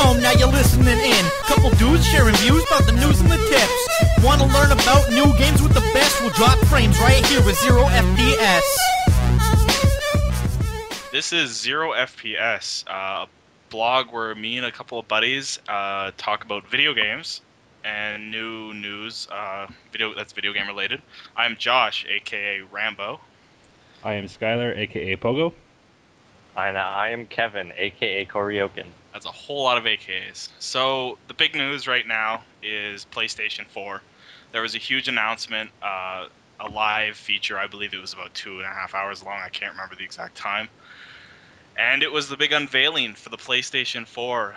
home, now you're listening in. Couple dudes sharing views about the news and the tips. Want to learn about new games with the best? We'll drop frames right here with Zero FPS. This is Zero FPS, a blog where me and a couple of buddies talk about video games and new news that's video game related. I'm Josh, aka Rambo. I am Skylar, aka Pogo. And I am Kevin, aka Koryokin. That's a whole lot of AKAs. So the big news right now is PlayStation 4. There was a huge announcement, a live feature. I believe it was about 2.5 hours long. I can't remember the exact time. And it was the big unveiling for the PlayStation 4.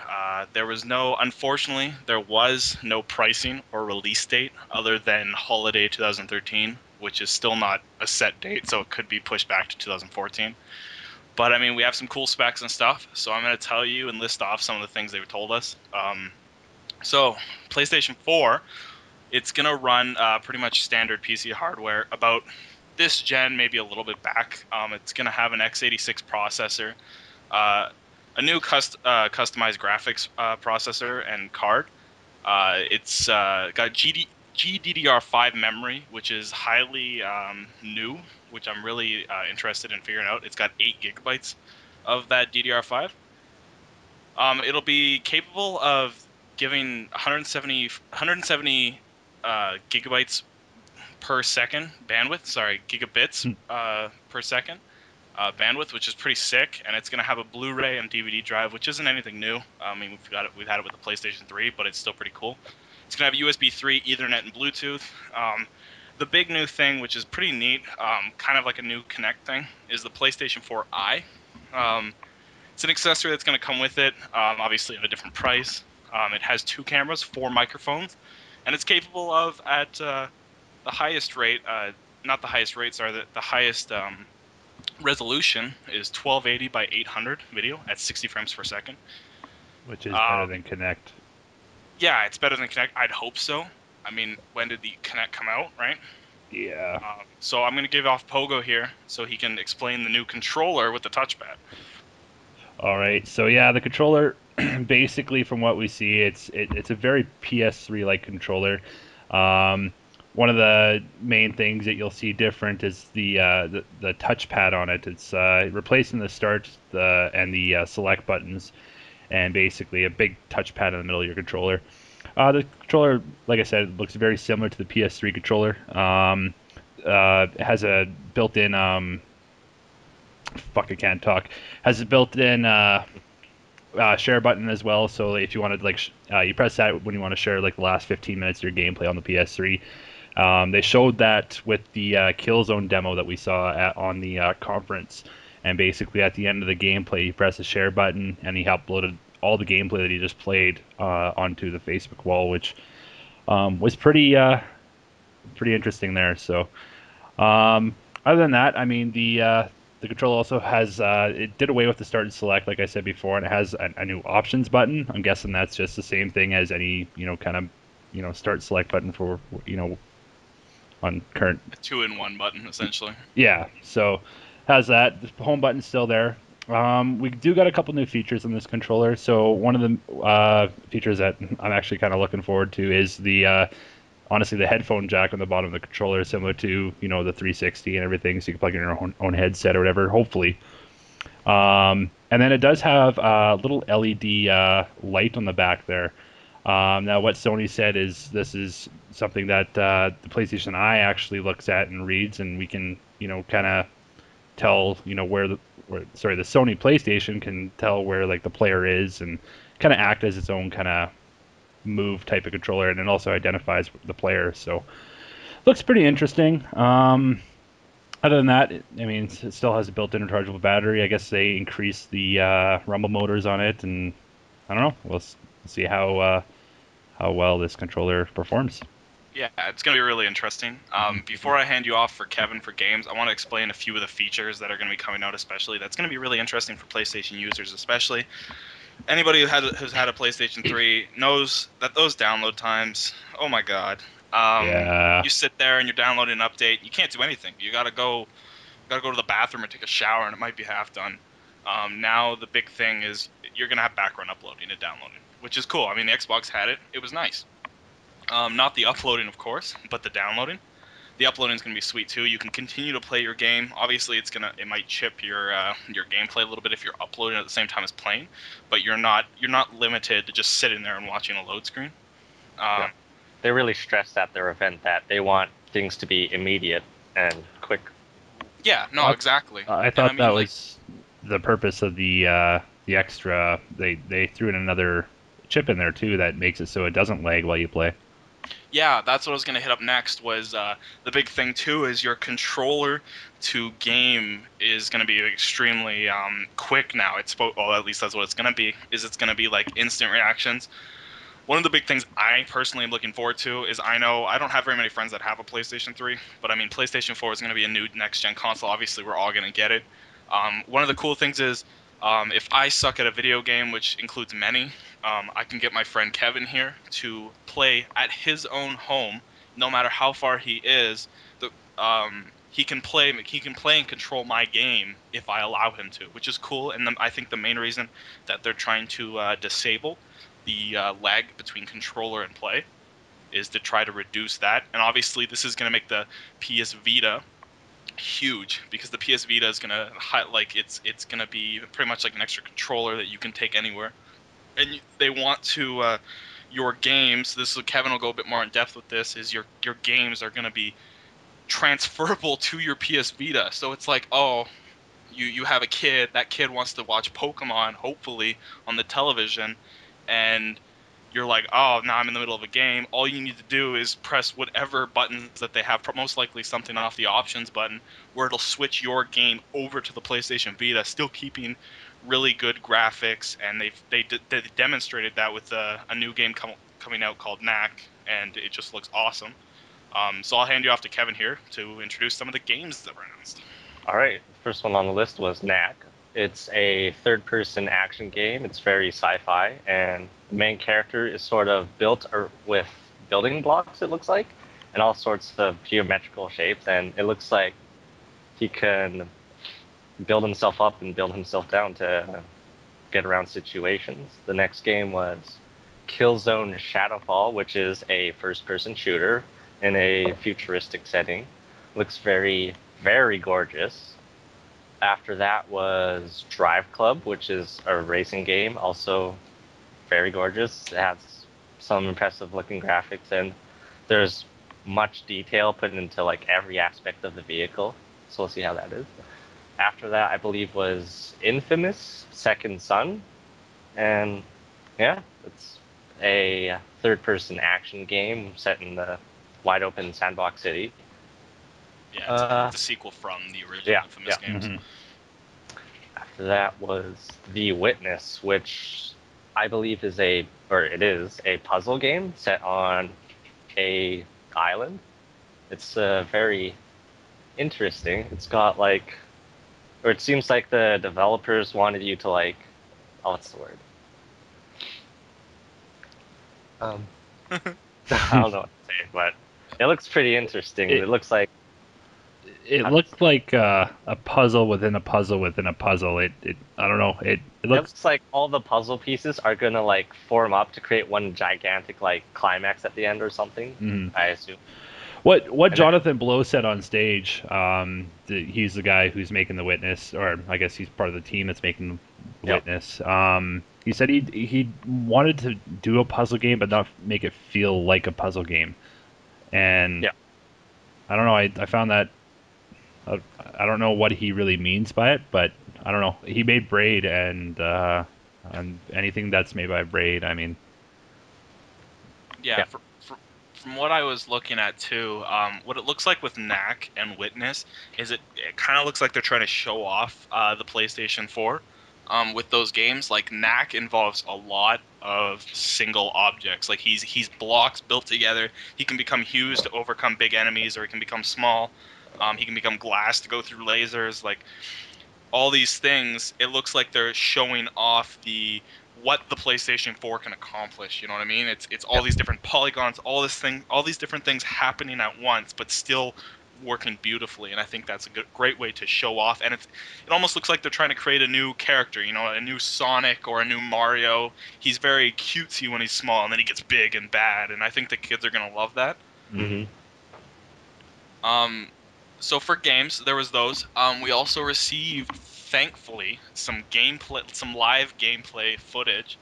Unfortunately, there was no pricing or release date other than holiday 2013, which is still not a set date, so it could be pushed back to 2014. But, I mean, we have some cool specs and stuff, so I'm going to tell you and list off some of the things they've told us. So, PlayStation 4, it's going to run pretty much standard PC hardware, about this gen, maybe a little bit back. It's going to have an x86 processor, a new customized graphics processor and card. It's got GDDR5 memory, which is highly new, which I'm really interested in figuring out. It's got 8 gigabytes of that DDR5. It'll be capable of giving 170 gigabytes per second bandwidth. Sorry, gigabits per second bandwidth, which is pretty sick. And it's going to have a Blu-ray and DVD drive, which isn't anything new. I mean, we've had it with the PlayStation 3, but it's still pretty cool. It's going to have USB 3, Ethernet, and Bluetooth. The big new thing, which is pretty neat, kind of like a new Kinect thing, is the PlayStation 4 Eye. It's an accessory that's going to come with it, obviously at a different price. It has 2 cameras, 4 microphones, and it's capable of, at the highest rate, not the highest rate, sorry, the highest resolution is 1280 by 800 video at 60 frames per second. Which is better than Kinect. Yeah, it's better than Kinect. I'd hope so. I mean, when did the Kinect come out, right? Yeah. So I'm going to give off Pogo here so he can explain the new controller with the touchpad. All right. So yeah, the controller, basically from what we see, it's a very PS3-like controller. One of the main things that you'll see different is the touchpad on it. It's replacing the start and the select buttons, and basically a big touchpad in the middle of your controller. The controller, like I said, looks very similar to the PS3 controller. It has a built-in I can't talk. Has a built-in share button as well. So if you wanted, you press that when you want to share like the last 15 minutes of your gameplay on the PS3. They showed that with the Killzone demo that we saw on the conference. And basically at the end of the gameplay, you press the share button, and he uploaded all the gameplay that he just played onto the Facebook wall, which was pretty interesting there. So other than that, I mean, the controller also has it did away with the start and select, like I said before, and it has a new options button. I'm guessing that's just the same thing as any kind of start select button for on current. A 2-in-1 button, essentially. Yeah, so has that. The home button's still there. We do got a couple new features on this controller. So one of the features that I'm actually kind of looking forward to is honestly, the headphone jack on the bottom of the controller, similar to the 360 and everything, so you can plug in your own headset or whatever, hopefully. And then it does have a little LED light on the back there. Now, what Sony said is this is something that the PlayStation Eye actually looks at and reads, and we can kind of tell the Sony PlayStation can tell where like the player is and kind of act as its own kind of move type of controller, and it also identifies the player. So looks pretty interesting. Other than that, I mean, it still has a built-in rechargeable battery. I guess they increased the rumble motors on it, and I don't know. We'll see how well this controller performs. Yeah, it's going to be really interesting. Before I hand you off for Kevin for games, I want to explain a few of the features that are going to be coming out, especially. That's going to be really interesting for PlayStation users, especially. Anybody who's had a PlayStation 3 knows that those download times, oh my god. Yeah. You sit there and you're downloading an update, you can't do anything. You gotta go to the bathroom or take a shower, and it might be half done. Now the big thing is you're going to have background uploading and downloading. which is cool. I mean, the Xbox had it. It was nice. Not the uploading, of course, but the downloading. The uploading is going to be sweet too. You can continue to play your game. Obviously, it might chip your gameplay a little bit if you're uploading at the same time as playing, but you're not limited to just sitting there and watching a load screen. Yeah. They really stressed at their event that they want things to be immediate and quick. Yeah, no, exactly. I And thought mean, that was the purpose of the extra. They threw in another chip in there too that makes it so it doesn't lag while you play. Yeah, that's what I was going to hit up next. Was the big thing too is your controller to game is going to be extremely quick now. Well, at least that's what it's going to be. It's going to be like instant reactions. One of the big things I personally am looking forward to is I know I don't have very many friends that have a PlayStation 3, but I mean PlayStation 4 is going to be a new next-gen console. Obviously, we're all going to get it. One of the cool things is if I suck at a video game, which includes many, I can get my friend Kevin here to play at his own home, no matter how far he is. He can play and control my game if I allow him to, which is cool. And I think the main reason that they're trying to disable the lag between controller and play is to try to reduce that. And obviously, this is going to make the PS Vita huge because the PS Vita is going to it's going to be pretty much like an extra controller that you can take anywhere. And they want to your games. This is Kevin will go a bit more in depth with this. Is your games are going to be transferable to your PS Vita. So it's like, oh, you have a kid. That kid wants to watch Pokemon, hopefully, on the television, and you're like, oh, now I'm in the middle of a game. All you need to do is press whatever buttons that they have, most likely something off the options button, where it'll switch your game over to the PlayStation Vita, still keeping really good graphics. And they demonstrated that with a new game coming out called Knack, and it just looks awesome. So I'll hand you off to Kevin here to introduce some of the games that were announced. All right, first one on the list was Knack. It's a third-person action game. It's very sci-fi, and the main character is sort of built with building blocks, it looks like, and all sorts of geometrical shapes, and it looks like he can build himself up and build himself down to get around situations. The next game was Killzone Shadowfall, which is a first-person shooter in a futuristic setting. Looks very, very gorgeous. After that was Drive Club, which is a racing game, also very gorgeous. It has some impressive looking graphics, and there's much detail put into like every aspect of the vehicle. So we'll see how that is. After that, I believe was Infamous Second Son, and yeah, it's a third-person action game set in the wide-open sandbox city. Yeah, it's a sequel from the original Infamous games. Mm-hmm. After that was The Witness, which I believe is a puzzle game set on a island. It's very interesting. It's got like, or it seems like the developers wanted you to like, oh, what's the word? I don't know what to say, but it looks pretty interesting. It looks like it looked like a puzzle within a puzzle within a puzzle. I don't know. It looks like all the puzzle pieces are gonna like form up to create one gigantic like climax at the end or something. Mm-hmm. I assume. What Jonathan Blow said on stage, he's the guy who's making The Witness, or I guess he's part of the team that's making The Witness. He said he wanted to do a puzzle game, but not make it feel like a puzzle game. And I don't know. I found that I don't know what he really means by it, but I don't know. He made Braid, and anything that's made by Braid, I mean. Yeah. From what I was looking at too, what it looks like with Knack and Witness is it kind of looks like they're trying to show off the PlayStation 4 with those games. Like Knack involves a lot of single objects. Like he's blocks built together. He can become huge to overcome big enemies, or he can become small. He can become glass to go through lasers. Like all these things, it looks like they're showing off what the PlayStation 4 can accomplish. You know what I mean? It's all these different polygons, all these different things happening at once, but still working beautifully, and I think that's a great way to show off. And it almost looks like they're trying to create a new character, a new Sonic or a new Mario. He's very cutesy when he's small, and then he gets big and bad, and I think the kids are gonna love that. Mm-hmm. So for games, there was those. We also received, thankfully, some live gameplay footage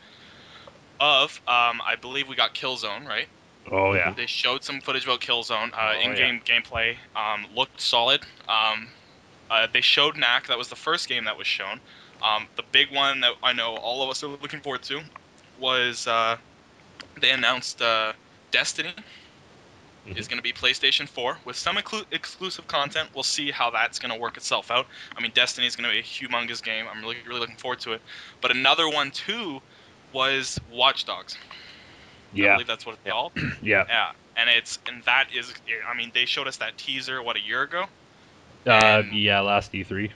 of, I believe we got Killzone, right? Oh yeah. They showed some footage about Killzone. Oh, In-game gameplay looked solid. They showed Knack. That was the first game that was shown. The big one that I know all of us are looking forward to was they announced Destiny is going to be PlayStation 4 with some exclusive content. We'll see how that's going to work itself out. I mean, Destiny is going to be a humongous game. I'm really, really looking forward to it. But another one too was Watch Dogs. I Yeah. believe that's what it's called. Yeah. Yeah, and that is. I mean, they showed us that teaser a year ago. Yeah, last E3.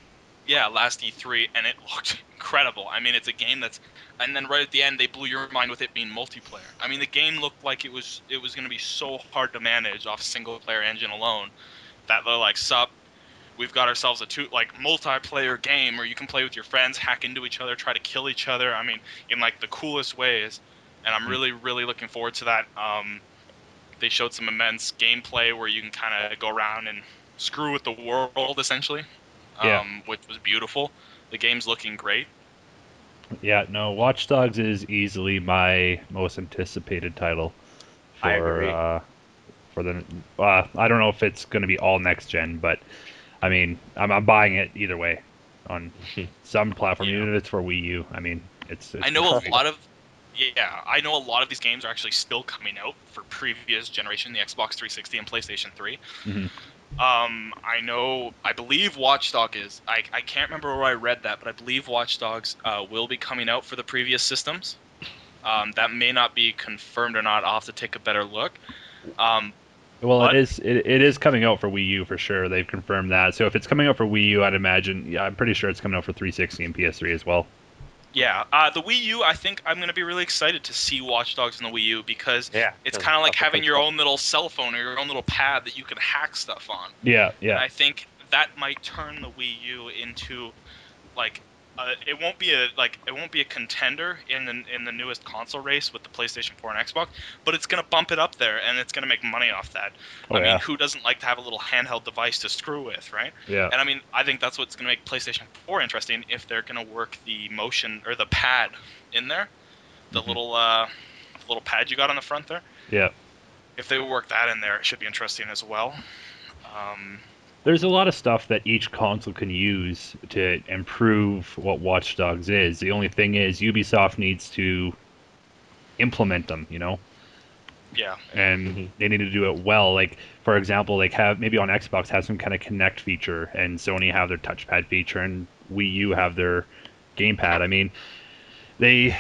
Yeah, last E3, and it looked incredible. I mean, it's a game that's, and then right at the end, they blew your mind with it being multiplayer. I mean, the game looked like it was going to be so hard to manage off single player engine alone that they're like, sup, we've got ourselves a multiplayer game where you can play with your friends, hack into each other, try to kill each other. I mean, in like the coolest ways, and I'm really, really looking forward to that. They showed some immense gameplay where you can kind of go around and screw with the world, essentially. Which was beautiful. The game's looking great. Yeah, no, Watch Dogs is easily my most anticipated title I agree. For the. I don't know if it's going to be all next gen, but I mean, I'm buying it either way on some platform, Yeah. even if it's for Wii U. I mean, it's I know I know a lot of these games are actually still coming out for previous generation, the Xbox 360 and PlayStation 3. Mhm. I believe Watch Dogs is. I can't remember where I read that, but I believe Watch Dogs will be coming out for the previous systems. That may not be confirmed or not. I'll have to take a better look. Well, But- it is coming out for Wii U for sure. They've confirmed that. So if it's coming out for Wii U, I'd imagine. Yeah, I'm pretty sure it's coming out for 360 and PS3 as well. Yeah, the Wii U, I think I'm going to be really excited to see Watch Dogs on the Wii U because it's 'cause kind of like of the having your control. own little cell phone or your own little pad that you can hack stuff on. Yeah, And yeah. I think that might turn the Wii U into like it won't be a contender in the newest console race with the PlayStation 4 and Xbox, but it's going to bump it up there and it's going to make money off that. Oh, I mean, yeah. who doesn't like to have a little handheld device to screw with, right? Yeah. And I mean, I think that's what's going to make PlayStation 4 interesting if they're going to work the motion or the pad in there, the little pad you got on the front there. Yeah. If they work that in there, it should be interesting as well. There's a lot of stuff that each console can use to improve what Watch Dogs is. The only thing is Ubisoft needs to implement them, Yeah. and they need to do it well. Like, for example, like have maybe on Xbox have some kind of Connect feature, and Sony have their touchpad feature, and Wii U have their gamepad. I mean, they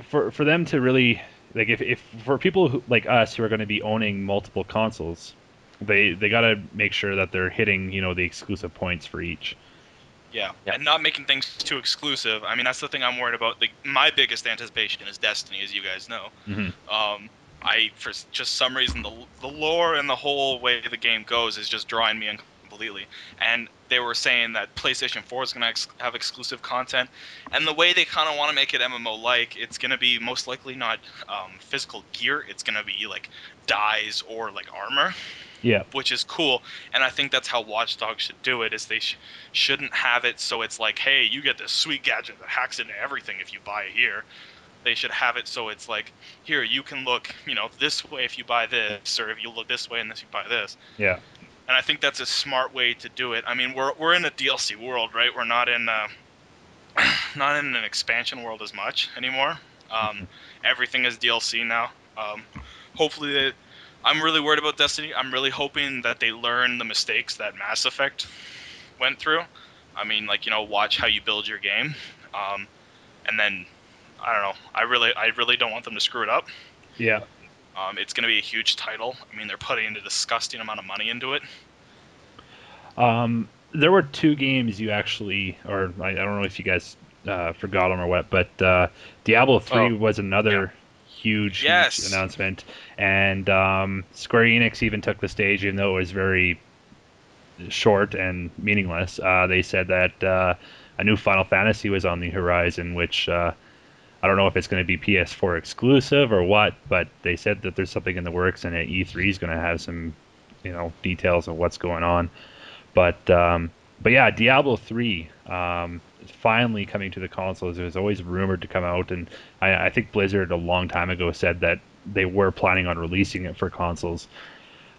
for them to really like if for people like us who are going to be owning multiple consoles, they got to make sure that they're hitting the exclusive points for each. Yeah, Yep. and not making things too exclusive. I mean, that's the thing I'm worried about. My biggest anticipation is Destiny, as you guys know. Mm-hmm. For just some reason, the lore and the whole way the game goes is just drawing me in completely. And they were saying that PlayStation 4 is going to have exclusive content, and the way they kind of want to make it MMO-like, it's going to be most likely not physical gear. It's going to be like dyes or like armor. Yeah. Which is cool, and I think that's how Watch Dogs should do it. Is they shouldn't have it so it's like, hey, you get this sweet gadget that hacks into everything if you buy it here. They should have it so it's like, here, you can look, this way if you buy this, or if you look this way and this you buy this. Yeah. And I think that's a smart way to do it. I mean, we're in a DLC world, right? We're not in not in an expansion world as much anymore. Everything is DLC now. Hopefully I'm really worried about Destiny. I'm really hoping that they learn the mistakes that Mass Effect went through. I mean, watch how you build your game, and then I don't know. I really don't want them to screw it up. Yeah. It's going to be a huge title. I mean, they're putting a disgusting amount of money into it. There were two games you actually, or I don't know if you guys forgot them or what, but Diablo 3 was another huge announcement, and Square Enix even took the stage, even though it was very short and meaningless. They said that a new Final Fantasy was on the horizon, which I don't know if it's going to be PS4 exclusive or what, but they said that there's something in the works, and at E3 is going to have some, details of what's going on. But yeah, Diablo 3 is finally coming to the consoles. It was always rumored to come out, and I think Blizzard a long time ago said that they were planning on releasing it for consoles.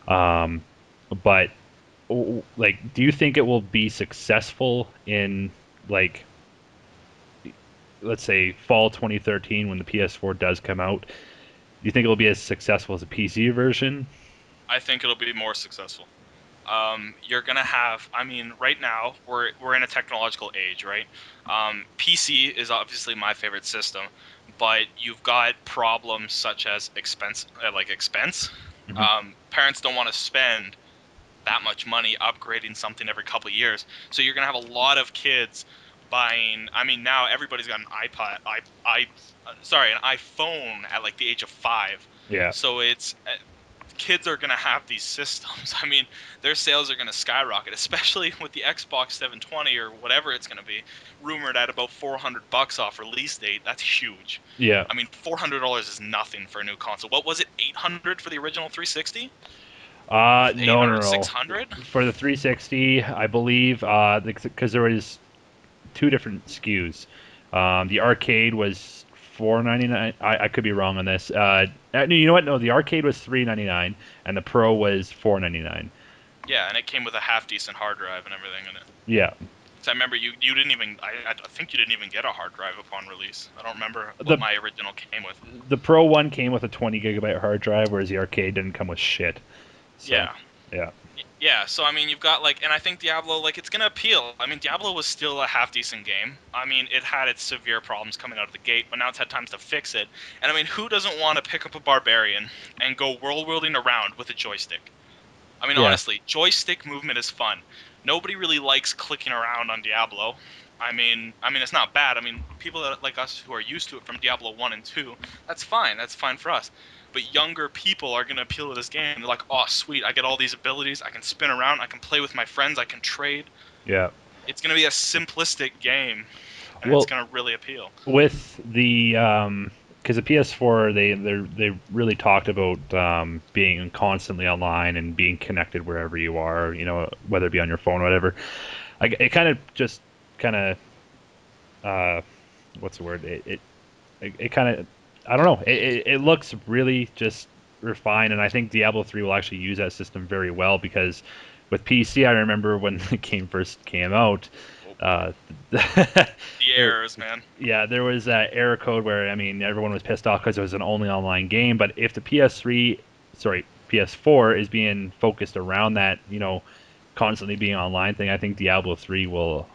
Um, but like, do you think it will be successful in, like, let's say fall 2013 when the PS4 does come out? Do you think it'll be as successful as a PC version? I think it'll be more successful. You're gonna have. I mean, right now we're in a technological age, right? PC is obviously my favorite system, but you've got problems such as expense. Hmm. Parents don't want to spend that much money upgrading something every couple of years, so you're gonna have a lot of kids buying. I mean, now everybody's got an an iPhone at like the age of 5. Yeah. So it's kids are going to have these systems. I mean, their sales are going to skyrocket, especially with the Xbox 720 or whatever it's going to be, rumored at about $400 off release date. That's huge. Yeah. I mean, $400 is nothing for a new console. What was it, 800 for the original 360? No, 800, no, no. 600? For the 360, I believe, because there was two different SKUs. The arcade was $4.99. I could be wrong on this. You know what? No, the arcade was $3.99, and the Pro was $4.99. Yeah, and it came with a half decent hard drive and everything in it. Yeah. So I remember you didn't even I think you didn't even get a hard drive upon release. I don't remember The what my original came with. the Pro one came with a 20 gigabyte hard drive, whereas the arcade didn't come with shit. So, Yeah. yeah. Yeah, so I mean, you've got and I think Diablo, it's gonna appeal. I mean, Diablo was still a half decent game. I mean, it had its severe problems coming out of the gate, but now it's had times to fix it. And I mean, who doesn't want to pick up a barbarian and go world wielding around with a joystick? I mean, Yeah. honestly, joystick movement is fun. Nobody really likes clicking around on Diablo. I mean, it's not bad. I mean, people like us who are used to it from Diablo 1 and 2, that's fine. That's fine for us. But younger people are going to appeal to this game. They're like, oh, sweet, I get all these abilities. I can spin around. I can play with my friends. I can trade. Yeah. It's going to be a simplistic game, and it's Well, going to really appeal. with the because the PS4 they really talked about being constantly online and being connected wherever you are, whether it be on your phone or whatever. It kind of just kind of what's the word? It kind of, I don't know. It looks really just refined, and I think Diablo 3 will actually use that system very well because with PC, I remember when the game first came out. Uh, The there, errors, man. yeah, there was that error code where, I mean, everyone was pissed off because it was an only online game. But if the PS4 is being focused around that, constantly being online thing, I think Diablo 3 will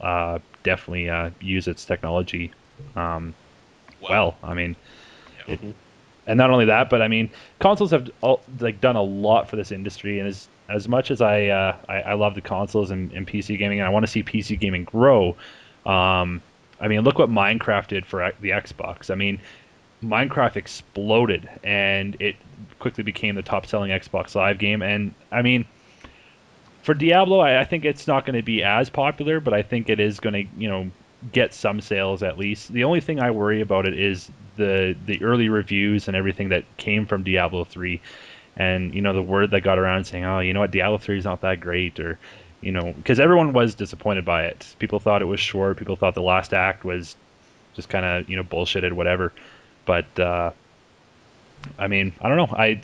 definitely use its technology well. I mean, Yeah. it, and not only that, but I mean, consoles have done a lot for this industry, and as much as I love the consoles and PC gaming, and I want to see PC gaming grow. I mean, look what Minecraft did for the Xbox. I mean, Minecraft exploded, and it quickly became the top-selling Xbox Live game. And I mean, for Diablo, I think it's not going to be as popular, but I think it is going to, get some sales at least. The only thing I worry about it is the early reviews and everything that came from Diablo 3, and the word that got around saying, oh, you know what, Diablo 3 is not that great, or because everyone was disappointed by it. People thought it was short. People thought the last act was just kind of bullshitted, whatever. But I mean, I don't know.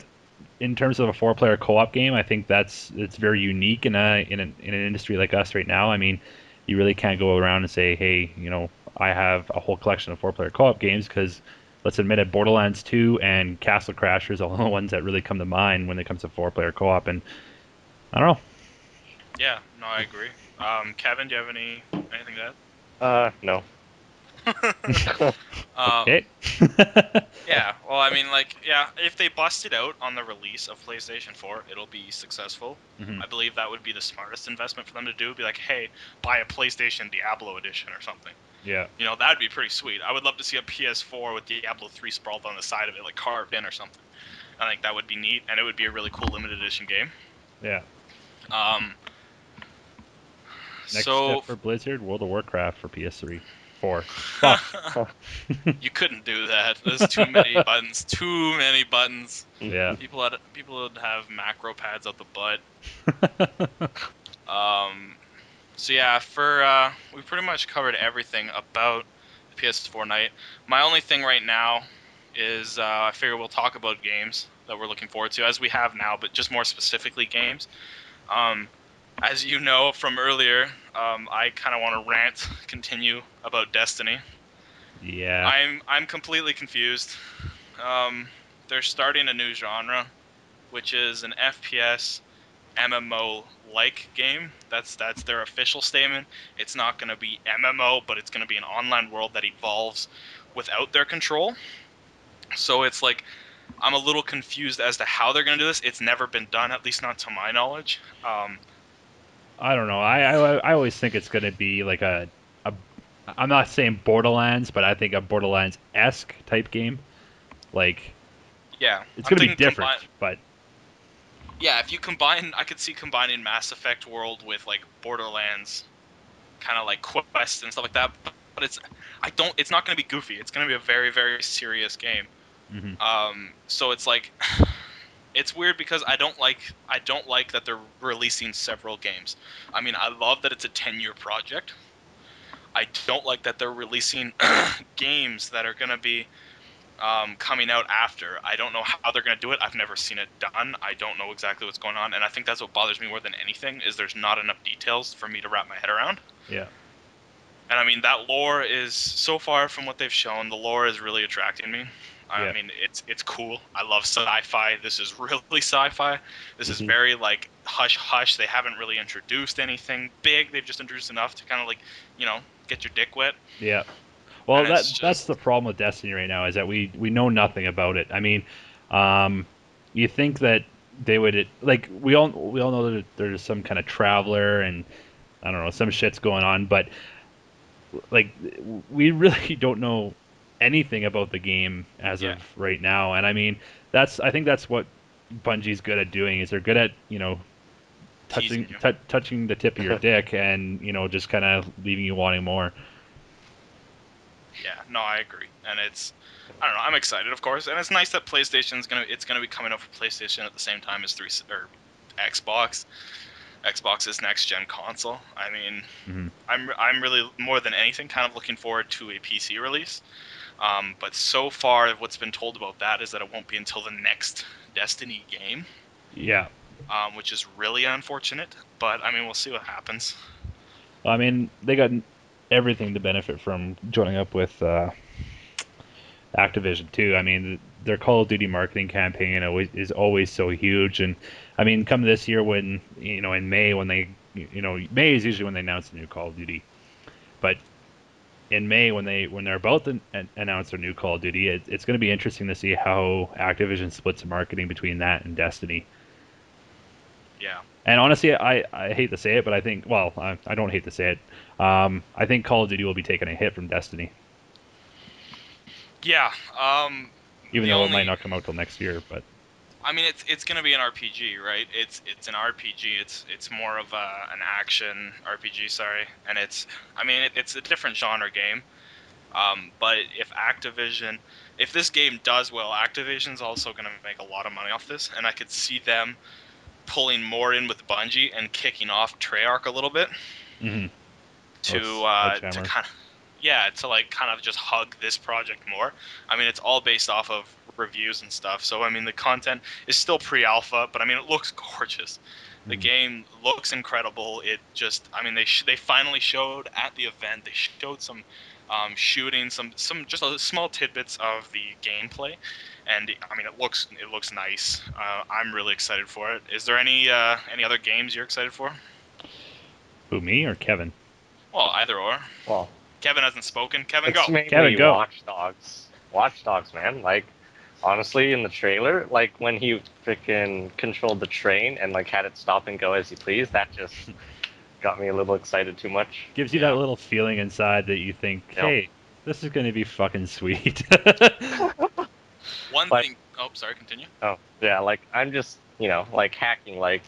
In terms of a four-player co-op game, I think it's very unique in an industry like us right now. I mean, you really can't go around and say, hey, I have a whole collection of four-player co-op games, because let's admit it, Borderlands 2 and Castle Crashers are the only ones that really come to mind when it comes to four-player co-op, and I don't know. Yeah, no, I agree. Kevin, do you have anything to No. add? Okay. Yeah, well, I mean, yeah, if they bust it out on the release of PlayStation 4, it'll be successful. Mhm. I believe that would be the smartest investment for them to do. Be like, hey, buy a PlayStation Diablo edition or something. Yeah. That'd be pretty sweet. I would love to see a PS4 with Diablo 3 sprawled on the side of it, like carved in or something. I think that would be neat, and it would be a really cool limited edition game. Yeah. Um, Next So step for Blizzard, World of Warcraft for PS3. 4. Fuck. you couldn't do that. There's too many buttons. Too many buttons. Yeah. People would have macro pads out the butt. So yeah, we pretty much covered everything about the PS4 night. My only thing right now is I figure we'll talk about games that we're looking forward to, as we have now, but just more specifically games. As you know from earlier, I kind of want to continue about Destiny. Yeah. I'm completely confused. They're starting a new genre, which is an FPS MMO-like game. That's their official statement. It's not going to be MMO, but it's going to be an online world that evolves without their control. So it's like I'm a little confused as to how they're going to do this. It's never been done, at least not to my knowledge. I don't know. I always think it's going to be like a I'm not saying Borderlands, but I think a Borderlands-esque type game. Like, Yeah, it's I'm going to be thinking different, but yeah, if you combine, I could see combining Mass Effect world with like Borderlands, kind of like quests and stuff like that. But it's not going to be goofy. It's going to be a very, very serious game. So it's like, it's weird because I don't like that they're releasing several games. I mean, I love that it's a 10-year project. I don't like that they're releasing games that are going to be coming out after. I don't know how they're going to do it. I've never seen it done. I don't know exactly what's going on, and I think that's what bothers me more than anything is there's not enough details for me to wrap my head around. yeah. And I mean, that lore is, so far from what they've shown, the lore is really attracting me. I mean, it's cool. I love sci-fi. This is really sci-fi. This is very like hush hush. They haven't really introduced anything big. They've just introduced enough to kind of like, get your dick wet. Yeah. Well, And it's that's just, the problem with Destiny right now is that we know nothing about it. I mean, you think that they would like we all know that there's some kind of traveler and I don't know some shit's going on, but like we really don't know anything about the game as Yeah. of right now. And I mean, I think that's what Bungie's good at doing is they're good at teasing touching you. touching the tip of your dick and just kind of leaving you wanting more. Yeah, no, I agree, and I don't know, I'm excited, of course, and it's nice that PlayStation's gonna be coming up for PlayStation at the same time as Xbox. Xbox's next gen console. I mean, I'm really more than anything kind of looking forward to a PC release. But so far, what's been told about that is that it won't be until the next Destiny game, Yeah. which is really unfortunate. But I mean, we'll see what happens. Well, I mean, they got everything to benefit from joining up with Activision too. I mean, their Call of Duty marketing campaign is always so huge, and I mean, come this year when in May when May is usually when they announce the new Call of Duty, but in May when they're about to announce their new Call of Duty, it's going to be interesting to see how Activision splits the marketing between that and Destiny. Yeah. And honestly, I hate to say it, but I think I don't hate to say it. I think Call of Duty will be taking a hit from Destiny. Yeah. Even The though it might only not come out till next year, but I mean, it's gonna be an RPG, right? It's an RPG. It's more of an action RPG, sorry, and it's a different genre game. But if this game does well, Activision's also gonna make a lot of money off this, and I could see them pulling more in with Bungie and kicking off Treyarch a little bit to Sledgehammer. kind of to like kind of just hug this project more. I mean, it's all based off of reviews and stuff. So I mean, the content is still pre-alpha, but I mean, it looks gorgeous. The game looks incredible. It just, I mean, they finally showed at the event. They showed some shooting, some just small tidbits of the gameplay, and I mean, it looks nice. I'm really excited for it. Is there any other games you're excited for? Who, me or Kevin? Well, either or. Well, Kevin hasn't spoken. Kevin, it's go. Kevin, mainly go. Watch Dogs. Watch Dogs, man. Like, honestly, in the trailer, like when he freaking controlled the train and like had it stop and go as he pleased, that just got me a little excited too much. Gives you Yeah. that little feeling inside that you think, Yep. hey, this is going to be fucking sweet. One But- thing. Oh, sorry. Continue. Oh, yeah, like I'm just, like hacking. Like,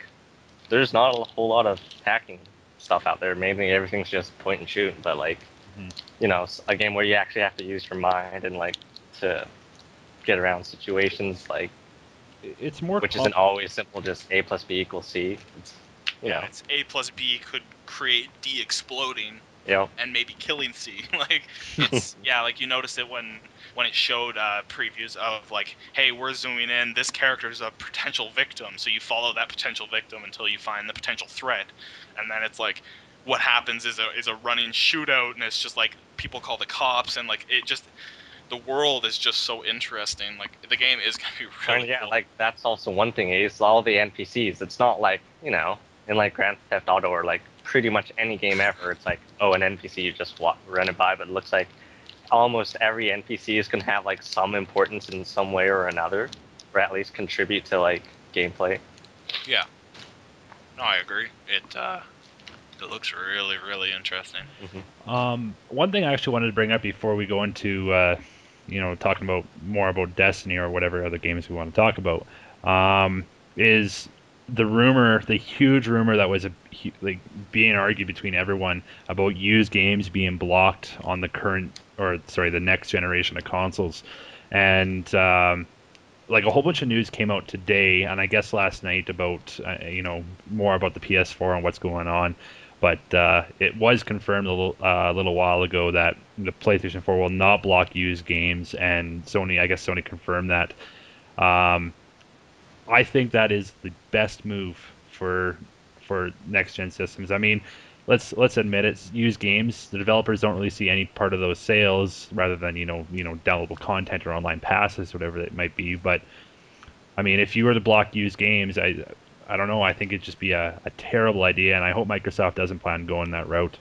there's not a whole lot of hacking stuff out there. Mainly everything's just point and shoot, but like, you know, a game where you actually have to use your mind and like to get around situations, like, It's more which isn't always simple, just A plus B equals C. It's, you know, it's A plus B could create D exploding you know, and maybe killing C. Like, it's, yeah, like you notice it when it showed previews of like, hey, we're zooming in, this character's a potential victim, so you follow that potential victim until you find the potential threat, and then it's like, what happens is a running shootout, and it's just like people call the cops, and like it just, the world is just so interesting. Like, the game is gonna be really yeah, cool. like that's also one thing is all the NPCs. It's not like, you know, in like Grand Theft Auto or like pretty much any game ever, it's like, oh, an NPC you just run it by, but it looks like almost every NPC is gonna have like some importance in some way or another, or at least contribute to like gameplay. Yeah. No, I agree. It looks really, really interesting. One thing I actually wanted to bring up before we go into talking about more about Destiny or whatever other games we want to talk about, is the huge rumor that was like being argued between everyone about used games being blocked on the next generation of consoles, and like a whole bunch of news came out today and I guess last night about more about the PS4 and what's going on. But it was confirmed a little while ago that the PlayStation 4 will not block used games, and I guess Sony confirmed that. Um, I think that is the best move for next gen systems. I mean, let's admit it. Used games, the developers don't really see any part of those sales, rather than downloadable content or online passes, whatever it might be. But I mean, if you were to block used games, I don't know. I think it'd just be a terrible idea, and I hope Microsoft doesn't plan going that route.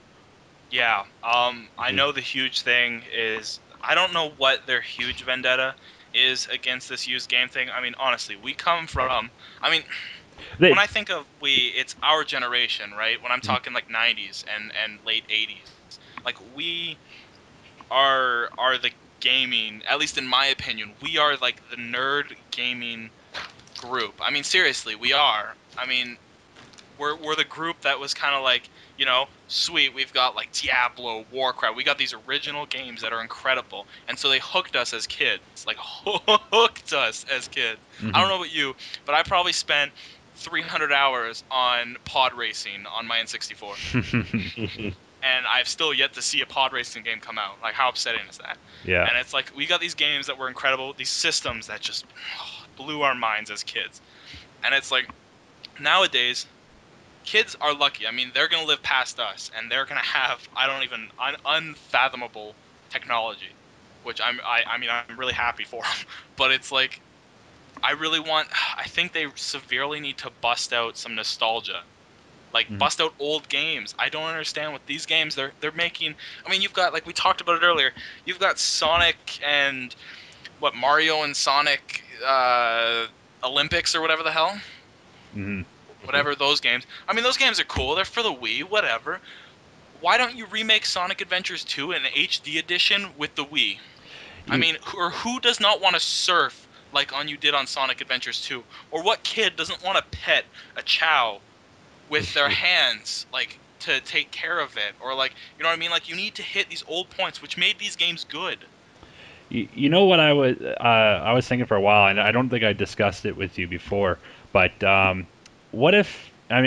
Yeah. I know the huge thing is, I don't know what their huge vendetta is against this used game thing. I mean, honestly, we come from, I mean, They, when I think of it's our generation, right? When I'm talking like 90s and late 80s, like we are the gaming, at least in my opinion, we are like the nerd gaming group. I mean, seriously, we are. I mean, we're the group that was kind of like, sweet, we've got like Diablo, Warcraft, we got these original games that are incredible, and so they hooked us as kids, like hooked us as kids. I don't know about you, but I probably spent 300 hours on pod racing on my N64, and I've still yet to see a pod racing game come out. Like, how upsetting is that? yeah. And it's like, we got these games that were incredible, these systems that just blew our minds as kids, and it's like, nowadays kids are lucky. I mean, they're going to live past us, and they're going to have, I don't even, unfathomable technology, which I mean, I'm really happy for them. But it's like, I think they severely need to bust out some nostalgia. Like, bust out old games. I don't understand what these games they're making. I mean, you've got, like we talked about it earlier, you've got Sonic and, Mario and Sonic Olympics or whatever the hell? hmm Whatever those games. I mean, those games are cool. They're for the Wii, whatever. Why don't you remake Sonic Adventures 2 in an HD edition with the Wii? I You, mean, who does not want to surf like you did on Sonic Adventures 2? Or what kid doesn't want to pet a Chow with their hands, like, to take care of it? Or, like, you know what I mean? Like, you need to hit these old points, which made these games good. you know what I was thinking for a while, and I don't think I discussed it with you before. But what if I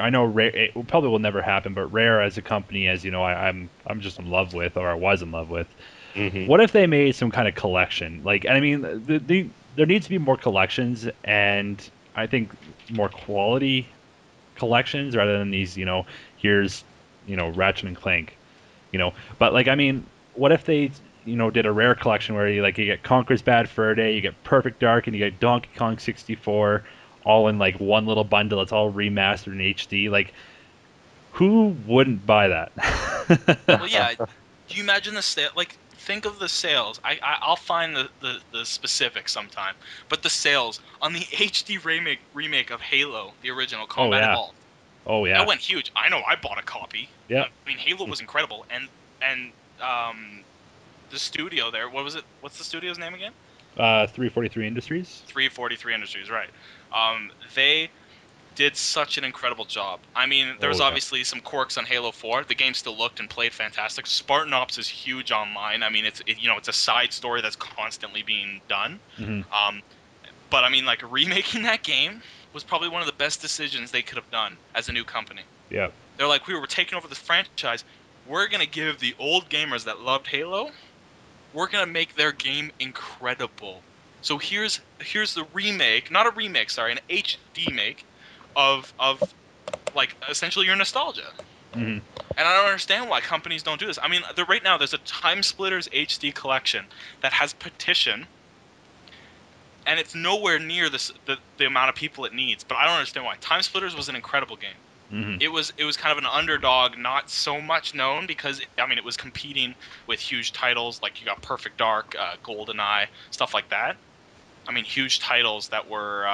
know Rare, it probably will never happen, but Rare as a company, as you know, I'm just in love with, or I was in love with. What if they made some kind of collection? Like, and I mean, there needs to be more collections, and I think more quality collections rather than these, here's, Ratchet and Clank, But like, I mean, what if they, did a Rare collection where you get Conker's Bad Fur Day, you get Perfect Dark, and you get Donkey Kong 64, all in like one little bundle. It's all remastered in HD. Like, who wouldn't buy that? Well, yeah. Do you imagine the sale? Like, think of the sales. I'll find the specifics sometime. But the sales on the HD remake of Halo, the original Oh Combat yeah. Evolved, Oh that yeah. went huge. I know, I bought a copy. Yeah. I mean, Halo was incredible, and the studio there. What was it? What's the studio's name again? 343 Industries. 343 Industries, right? They did such an incredible job. I mean, there was obviously some quirks on Halo 4. The game still looked and played fantastic. Spartan Ops is huge online. I mean, it's a side story that's constantly being done. But I mean, like, remaking that game was probably one of the best decisions they could have done as a new company. Yeah. They're like, we're taking over this franchise. We're gonna give the old gamers that loved Halo, we're gonna make their game incredible. So here's the remake, not a remake, sorry, an HD make of like essentially your nostalgia. And I don't understand why companies don't do this. I mean, right now there's a Time Splitters HD collection that has petition, and it's nowhere near the amount of people it needs. But I don't understand why. Time Splitters was an incredible game. It was kind of an underdog, not so much known because I mean it was competing with huge titles like you got Perfect Dark, GoldenEye, stuff like that. I mean huge titles that were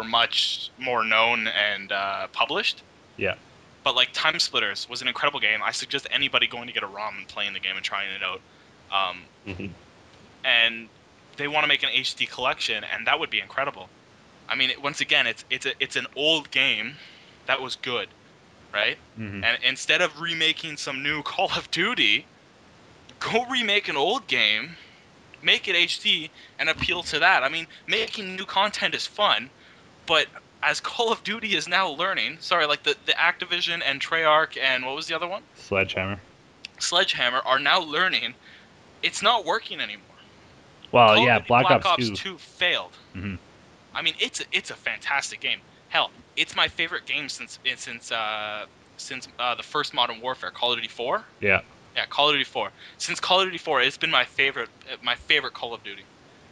much more known and published. Yeah. But like Time Splitters was an incredible game. I suggest anybody going to get a ROM and playing the game and trying it out. And they want to make an HD collection, and that would be incredible. I mean, once again, it's an old game that was good, right? And instead of remaking some new Call of Duty, go remake an old game, make it HD, and appeal to that. I mean, making new content is fun, but as Call of Duty is now learning, like the Activision and Treyarch and what was the other one? Sledgehammer are now learning it's not working anymore. Well, Call yeah, of Duty Black Ops 2 failed. I mean, it's a fantastic game. Hell, it's my favorite game since the first Modern Warfare, Call of Duty 4. Yeah, Call of Duty 4. Since Call of Duty 4, it's been my favorite Call of Duty.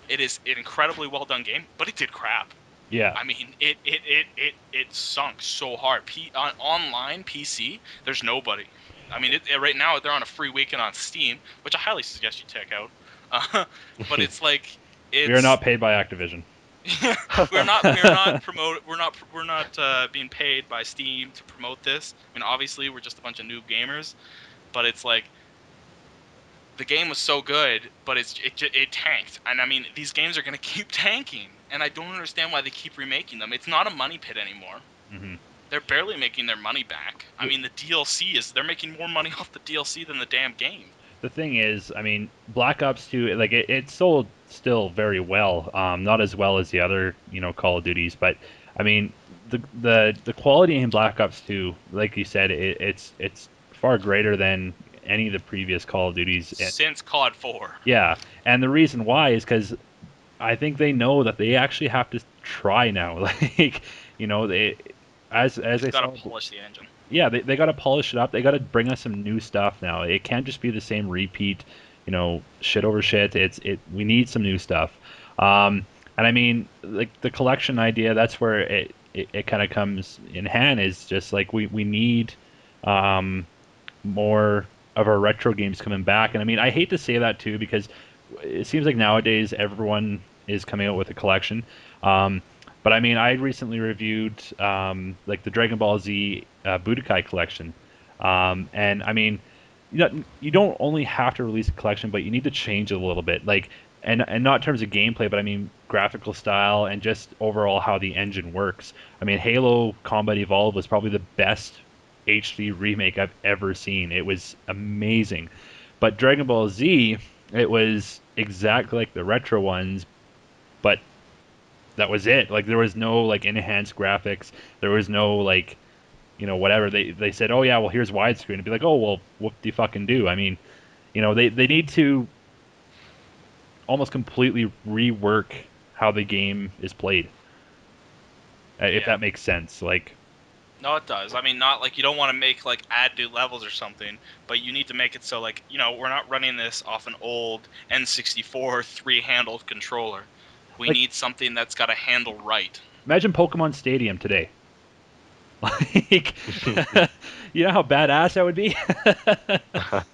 It is an incredibly well done game, but it did crap. Yeah. I mean, it sunk so hard. On online PC, there's nobody. I mean, right now they're on a free weekend on Steam, which I highly suggest you check out. But it's like we are not paid by Activision. we're not being paid by Steam to promote this. I mean, obviously we're just a bunch of noob gamers, but it's like the game was so good, but it tanked. And I mean, these games are going to keep tanking, and I don't understand why they keep remaking them. It's not a money pit anymore. They're barely making their money back. I mean, the DLC they're making more money off the DLC than the damn game. The thing is, I mean, Black Ops 2, like it sold still very well. Not as well as the other, Call of Duties, but I mean, the quality in Black Ops 2, like you said, it's far greater than any of the previous Call of Duties since COD 4. Yeah, and the reason why is because I think they know that they actually have to try now. Like, they as they gotta polish the engine. Yeah, they got to polish it up. They got to bring us some new stuff now. It can't just be the same repeat, shit over shit. We need some new stuff. And I mean, like the collection idea, that's where it kind of comes in hand. Is just like we need more of our retro games coming back. And I mean, I hate to say that too because it seems like nowadays everyone is coming out with a collection. But I mean, I recently reviewed like the Dragon Ball Z Budokai collection, and I mean, you don't only have to release a collection, but you need to change it a little bit, like, and not in terms of gameplay, but I mean graphical style and just overall how the engine works. I mean, Halo Combat Evolved was probably the best HD remake I've ever seen. It was amazing, but Dragon Ball Z, it was exactly like the retro ones, but that was it. Like there was no like enhanced graphics. There was no like, whatever. They said, oh yeah, well here's widescreen. It'd be like, oh well, what do you fucking do? I mean, they need to almost completely rework how the game is played. If that makes sense. Like. No, it does. I mean, not like you don't want to make like add new levels or something, but you need to make it so like we're not running this off an old N64 3-handled controller. We need something that's got a handle right. Imagine Pokemon Stadium today. Like, you know how badass that would be?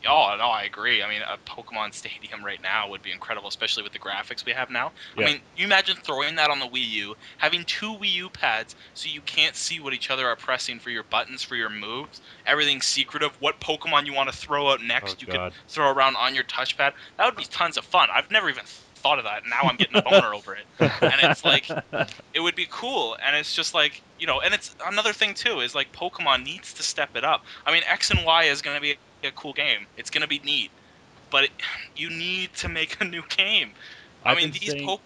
Oh, no, I agree. I mean, a Pokemon Stadium right now would be incredible, especially with the graphics we have now. Yeah. I mean, you imagine throwing that on the Wii U, having 2 Wii U pads so you can't see what each other are pressing for your buttons, for your moves. Everything's secretive. What Pokemon you want to throw out next, could throw around on your touchpad. That would be tons of fun. I've never even thought of that. Now I'm getting a boner over it. And it's like, it would be cool. And it's just like, you know, and it's another thing too is like Pokemon needs to step it up. I mean, X and Y is going to be a cool game. It's going to be neat, but you need to make a new game. I I've mean, been saying.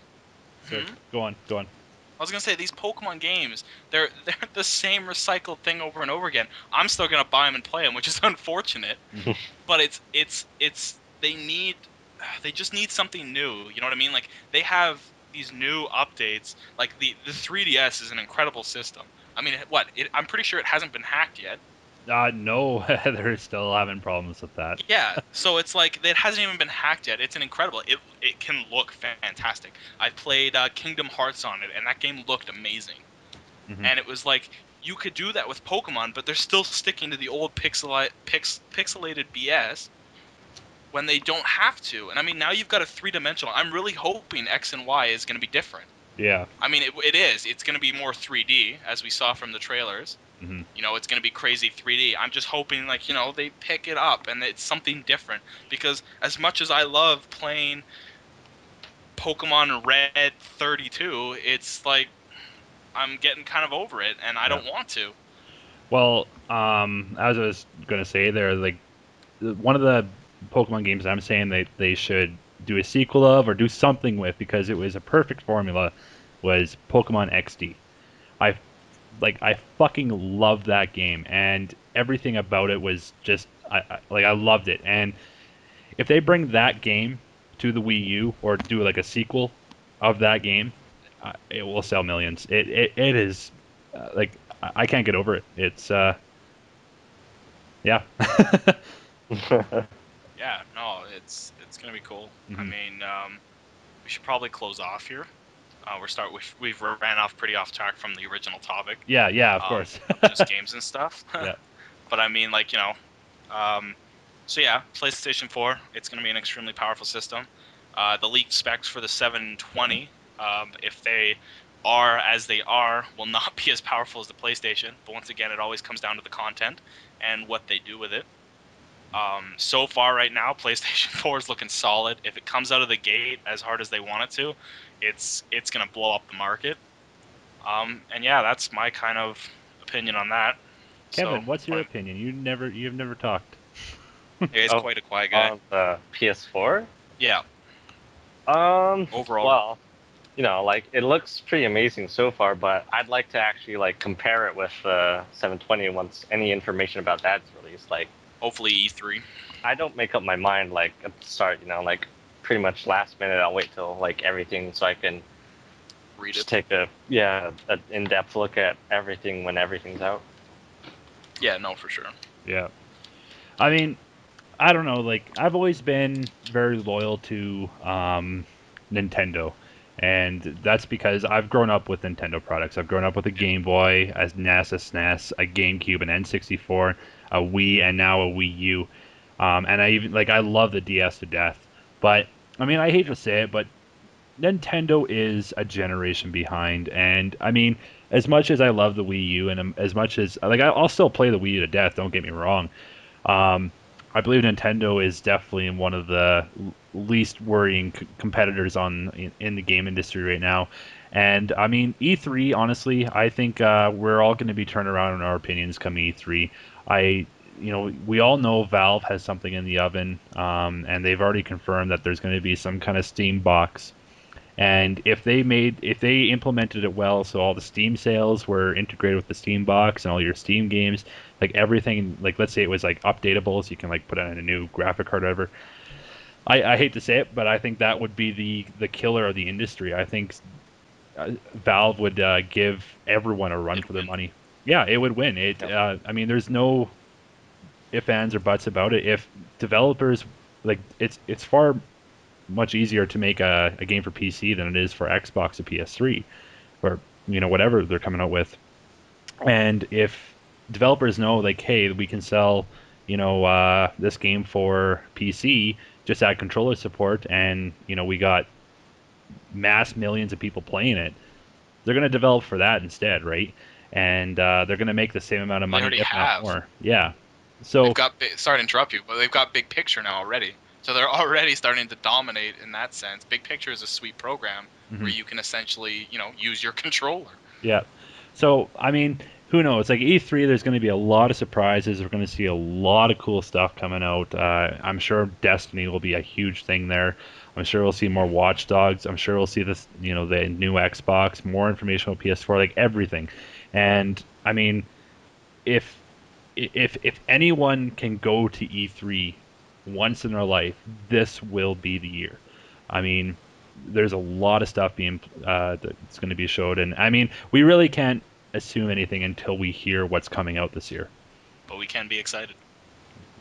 Sorry, go on. I was gonna say these Pokemon games, they're the same recycled thing over and over again. I'm still gonna buy them and play them, which is unfortunate. But they just need something new. You know what I mean? Like they have these new updates. Like the 3DS is an incredible system. I mean, I'm pretty sure it hasn't been hacked yet. No, they're still having problems with that. Yeah, so it's like it hasn't even been hacked yet. It's an incredible. It can look fantastic. I played Kingdom Hearts on it, and that game looked amazing. Mhm. And it was like you could do that with Pokemon, but they're still sticking to the old pixelated BS when they don't have to. And I mean, now you've got a three-dimensional. I'm really hoping X and Y is going to be different. Yeah. I mean, it is. It's going to be more 3D, as we saw from the trailers. Mhm. You know, it's going to be crazy 3D. I'm just hoping, like, you know, they pick it up and it's something different. Because as much as I love playing Pokemon Red 32, it's like I'm getting kind of over it, and I don't want to. Well, as I was gonna say, there, like one of the Pokemon games I'm saying they should do a sequel of or do something with because it was a perfect formula was Pokemon XD. I I fucking loved that game and everything about it was just I loved it. And if they bring that game to the Wii U or do like a sequel of that game, it will sell millions. It is like I can't get over it. It's yeah. Yeah, no, it's gonna be cool. I Mhm. mean, we should probably close off here. We've ran off pretty off track from the original topic, Yeah, of course. of just games and stuff. Yeah. But I mean, like, you know, so yeah, PlayStation 4, it's gonna be an extremely powerful system. The leaked specs for the 720, if they are as they are, will not be as powerful as the PlayStation. But once again, it always comes down to the content and what they do with it. So far right now, PlayStation 4 is looking solid. If it comes out of the gate as hard as they want it to, it's gonna blow up the market. And yeah, that's my kind of opinion on that. So, Kevin, what's your opinion? You've never talked. yeah, he's Oh, quite a quiet guy. on the PS4. Yeah, overall, Well, you know, like it looks pretty amazing so far, but I'd like to actually like compare it with the 720 once any information about that's released. Like, hopefully E3. I don't make up my mind like at the start, you know, like pretty much last minute. I'll wait till like everything so I can Read just it. take a in-depth look at everything when everything's out. Yeah, no, for sure. Yeah. I mean, I don't know. Like, I've always been very loyal to Nintendo, and that's because I've grown up with Nintendo products. I've grown up with a Game Boy, a NES, a SNES, a GameCube, an N64, a Wii, and now a Wii U. And I even I love the DS to death. But I mean, I hate to say it, but Nintendo is a generation behind, and I mean, as much as I love the Wii U, and as much as I'll still play the Wii U to death. Don't get me wrong. Um, I believe Nintendo is definitely one of the least worrying competitors in the game industry right now. And I mean, E3, honestly, I think we're all going to be turned around in our opinions come E3. I, we all know Valve has something in the oven, and they've already confirmed that there's going to be some kind of Steam box. And if they implemented it well, so all the Steam sales were integrated with the Steam box and all your Steam games, like everything, like let's say it was like updatable, so you can like put in a new graphic card or whatever. I hate to say it, but I think that would be the killer of the industry. I think Valve would give everyone a run It'd for their win. money. Yeah, it would win. Yep. I mean, there's no ifs, ands, or buts about it. If developers it's far much easier to make a game for PC than it is for Xbox or PS3 or whatever they're coming out with. And if developers know like, hey, we can sell this game for PC, just add controller support, and we got mass millions of people playing it, they're going to develop for that instead, right? And they're going to make the same amount of They money, already if not have. more. Yeah. They've So got sorry to interrupt you, but they've got Big Picture now already. So they're already starting to dominate in that sense. Big Picture is a sweet program where mhm. you can essentially, use your controller. Yeah. So, I mean, who knows? Like E3, there's going to be a lot of surprises. We're going to see a lot of cool stuff coming out. I'm sure Destiny will be a huge thing there. I'm sure we'll see more Watch Dogs. I'm sure we'll see this, the new Xbox, more information on PS4, like everything. And I mean, if if anyone can go to E3 once in their life, this will be the year. I mean, there's a lot of stuff being that's going to be showed, and I mean, we really can't assume anything until we hear what's coming out this year. But we can be excited.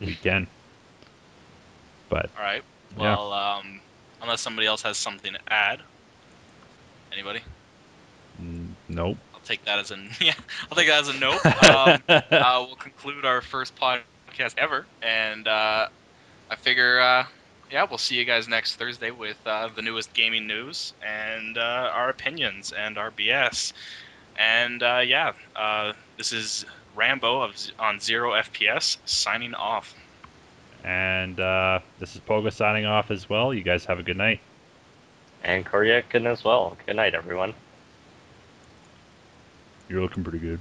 We can, but All right. yeah. Well, unless somebody else has something to add, anybody? Nope. I'll take that as a yeah. I'll take that as a nope. We'll conclude our first podcast ever, and I figure, yeah, we'll see you guys next Thursday with the newest gaming news and our opinions and our BS. And yeah, this is Rambo on Zero FPS signing off. And this is Pogo signing off as well. You guys have a good night. And Koryakin as well. Good night, everyone. You're looking pretty good.